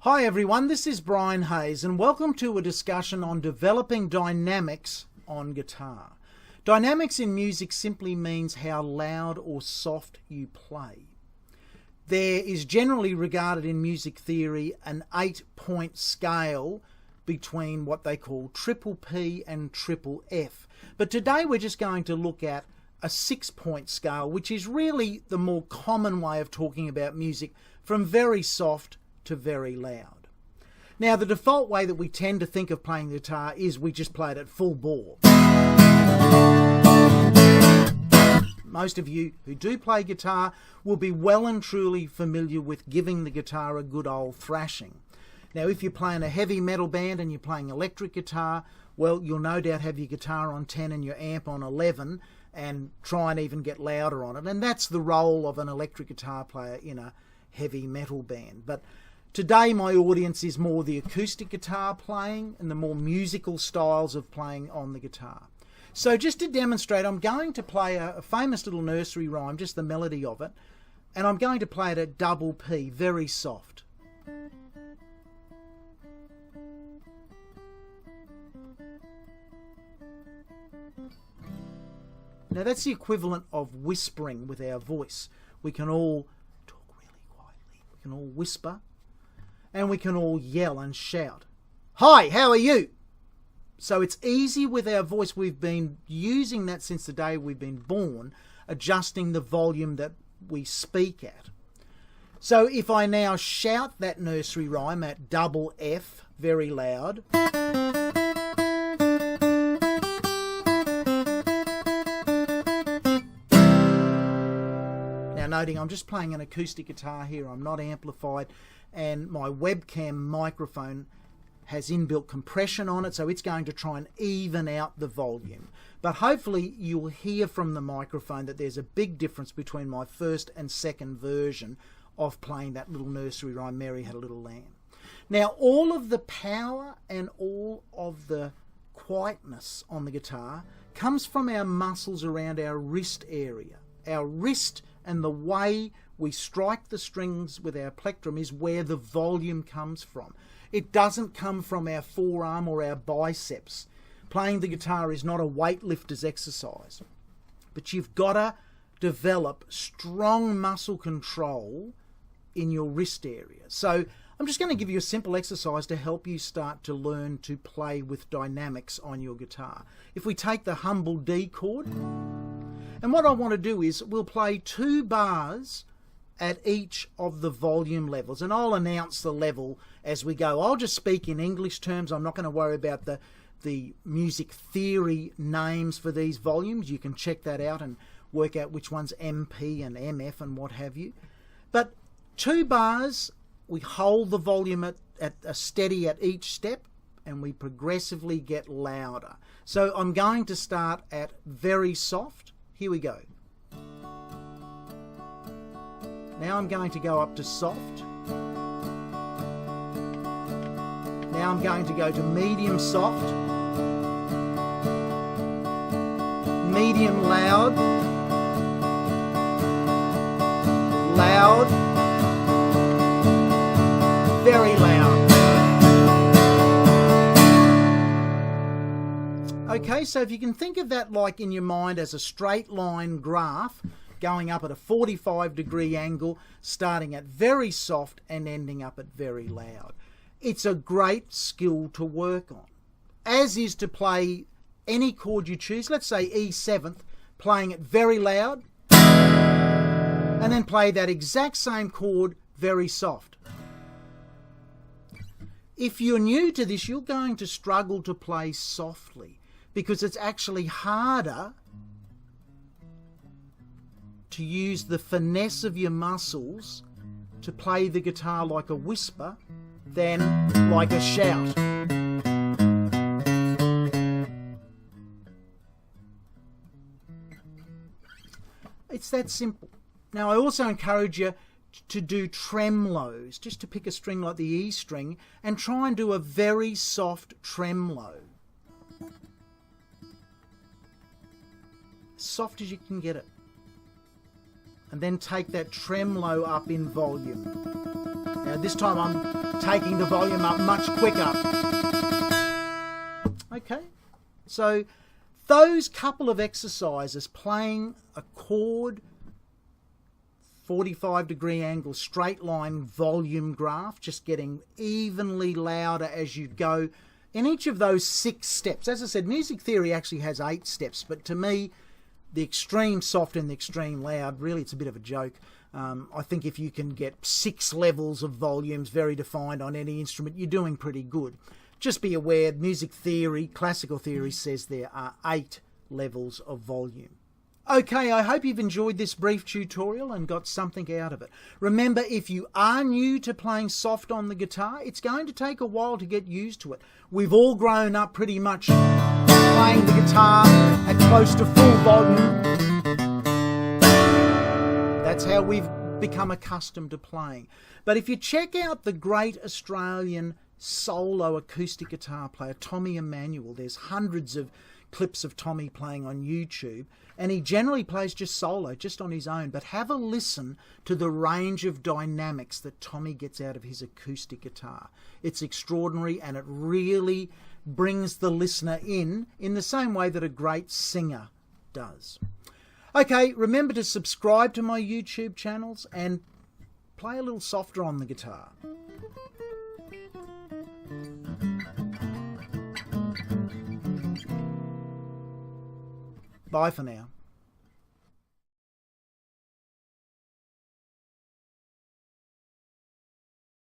Hi everyone, this is Brian Hayes and welcome to a discussion on developing dynamics on guitar. Dynamics in music simply means how loud or soft you play. There is generally regarded in music theory an 8-point scale between what they call triple P and triple F. But today we're just going to look at a 6-point scale, which is really the more common way of talking about music, from very soft to very loud. Now, the default way that we tend to think of playing the guitar is we just play it at full bore. Most of you who do play guitar will be well and truly familiar with giving the guitar a good old thrashing. Now, if you're playing a heavy metal band and you're playing electric guitar, well, you'll no doubt have your guitar on 10 and your amp on 11 and try and even get louder on it. And that's the role of an electric guitar player in a heavy metal band. But today my audience is more the acoustic guitar playing and the more musical styles of playing on the guitar. So just to demonstrate, I'm going to play a famous little nursery rhyme, just the melody of it, and I'm going to play it at double P, very soft. Now that's the equivalent of whispering with our voice. We can all talk really quietly, we can all whisper, and we can all yell and shout. Hi, how are you? So it's easy with our voice. We've been using that since the day we've been born, adjusting the volume that we speak at. So if I now shout that nursery rhyme at double F, very loud, noting I'm just playing an acoustic guitar here, I'm not amplified, and my webcam microphone has inbuilt compression on it, so it's going to try and even out the volume. But hopefully you'll hear from the microphone that there's a big difference between my first and second version of playing that little nursery rhyme, Mary Had a Little Lamb. Now, all of the power and all of the quietness on the guitar comes from our muscles around our wrist area. Our wrist and the way we strike the strings with our plectrum is where the volume comes from. It doesn't come from our forearm or our biceps. Playing the guitar is not a weightlifter's exercise, but you've got to develop strong muscle control in your wrist area. So I'm just going to give you a simple exercise to help you start to learn to play with dynamics on your guitar. If we take the humble D chord, and what I want to do is we'll play 2 bars at each of the volume levels, and I'll announce the level as we go. I'll just speak in English terms. I'm not going to worry about the music theory names for these volumes. You can check that out and work out which one's MP and MF and what have you. But 2 bars, we hold the volume at a steady at each step, and we progressively get louder. So I'm going to start at very soft. Here we go. Now I'm going to go up to soft. Now I'm going to go to medium soft, medium loud, loud, very loud. Okay, so if you can think of that like in your mind as a straight line graph going up at a 45-degree angle, starting at very soft and ending up at very loud. It's a great skill to work on, as is to play any chord you choose. Let's say E7th, playing it very loud, and then play that exact same chord very soft. If you're new to this, you're going to struggle to play softly, because it's actually harder to use the finesse of your muscles to play the guitar like a whisper than like a shout. It's that simple. Now, I also encourage you to do tremolos, just to pick a string like the E string and try and do a very soft tremolo. Soft as you can get it. And then take that tremolo up in volume. Now this time I'm taking the volume up much quicker. Okay, so those couple of exercises, playing a chord, 45-degree angle, straight line volume graph, just getting evenly louder as you go, in each of those 6 steps. As I said, music theory actually has 8 steps, but to me, the extreme soft and the extreme loud, really it's a bit of a joke. I think if you can get 6 levels of volumes very defined on any instrument, you're doing pretty good. Just be aware, music theory, classical theory says there are 8 levels of volume. Okay, I hope you've enjoyed this brief tutorial and got something out of it. Remember, if you are new to playing soft on the guitar, it's going to take a while to get used to it. We've all grown up pretty much playing the guitar at close to full volume. That's how we've become accustomed to playing. But if you check out the great Australian solo acoustic guitar player, Tommy Emmanuel, there's hundreds of clips of Tommy playing on YouTube, and he generally plays just solo, just on his own. But have a listen to the range of dynamics that Tommy gets out of his acoustic guitar. It's extraordinary, and it really brings the listener in the same way that a great singer does. Okay, remember to subscribe to my YouTube channels and play a little softer on the guitar. Bye for now.